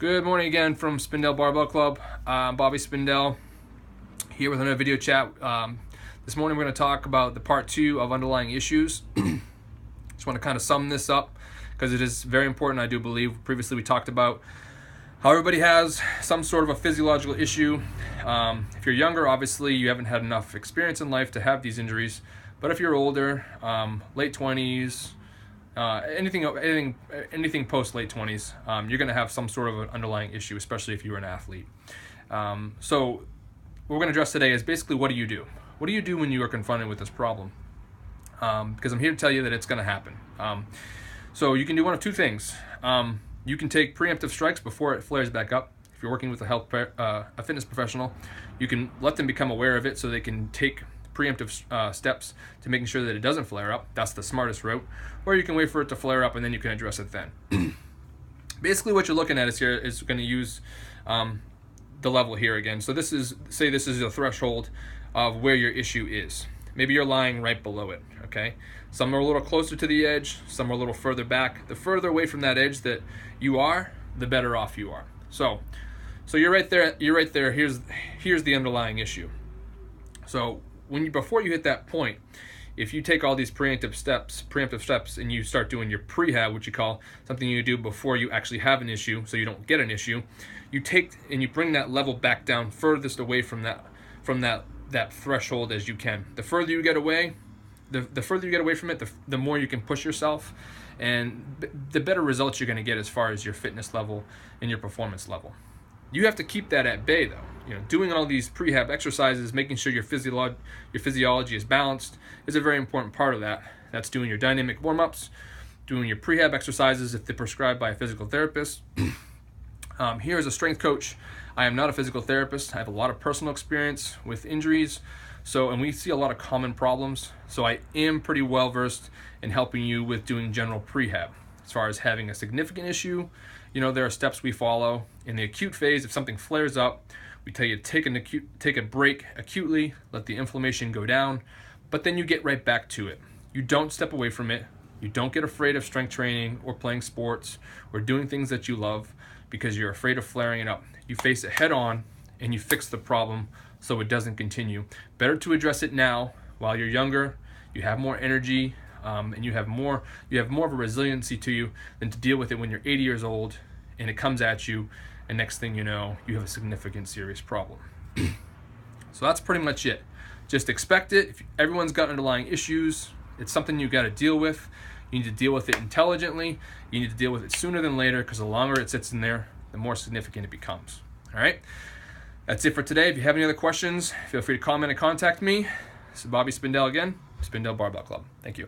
Good morning again from Spindell Barbell Club. I'm Bobby Spindell here with another video chat. This morning we're going to talk about the part 2 of underlying issues. Just want to kind of sum this up because it is very important. I do believe previously we talked about how everybody has some sort of a physiological issue. If you're younger, obviously you haven't had enough experience in life to have these injuries. But if you're older, late 20s, anything post late 20s, you're going to have some sort of an underlying issue, especially if you're an athlete. So what we're going to address today is basically, what do you do? What do you do when you are confronted with this problem? Because I'm here to tell you that it's going to happen. So you can do one of two things. You can take preemptive strikes before it flares back up. If you're working with a fitness professional, you can let them become aware of it so they can take preemptive steps to making sure that it doesn't flare up. That's the smartest route. Or you can wait for it to flare up and then you can address it then. Basically what you're looking at is going to use the level here again. So this is a threshold of where your issue is. Maybe you're lying right below it, okay? Some are a little closer to the edge, some are a little further back. The further away from that edge that you are, the better off you are. So you're right there, here's the underlying issue. So before you hit that point, if you take all these preemptive steps and you start doing your prehab, which you call something you do before you actually have an issue so you don't get an issue, you take and you bring that level back down furthest away from that threshold as you can. The further you get away, the further you get away from it, the more you can push yourself, and the better results you're going to get as far as your fitness level and your performance level. You have to keep that at bay though. Doing all these prehab exercises, making sure your physiology is balanced is a very important part of that. That's doing your dynamic warm-ups, doing your prehab exercises if they're prescribed by a physical therapist. Here as a strength coach, I am not a physical therapist. I have a lot of personal experience with injuries, and we see a lot of common problems. So I am pretty well versed in helping you with doing general prehab. As far as having a significant issue, there are steps we follow. In the acute phase, if something flares up, we tell you to take a break acutely, let the inflammation go down, but then you get right back to it. You don't step away from it. You don't get afraid of strength training or playing sports or doing things that you love because you're afraid of flaring it up. You face it head on and you fix the problem so it doesn't continue. Better to address it now while you're younger, you have more energy, and you have more of a resiliency to you than to deal with it when you're 80 years old and it comes at you, and next thing you know, you have a significant, serious problem. So that's pretty much it. Just expect it. If everyone's got underlying issues, it's something you got to deal with. You need to deal with it intelligently. You need to deal with it sooner than later, because the longer it sits in there, the more significant it becomes. All right? That's it for today. If you have any other questions, feel free to comment and contact me. This is Bobby Spindell again, Spindell Barbell Club. Thank you.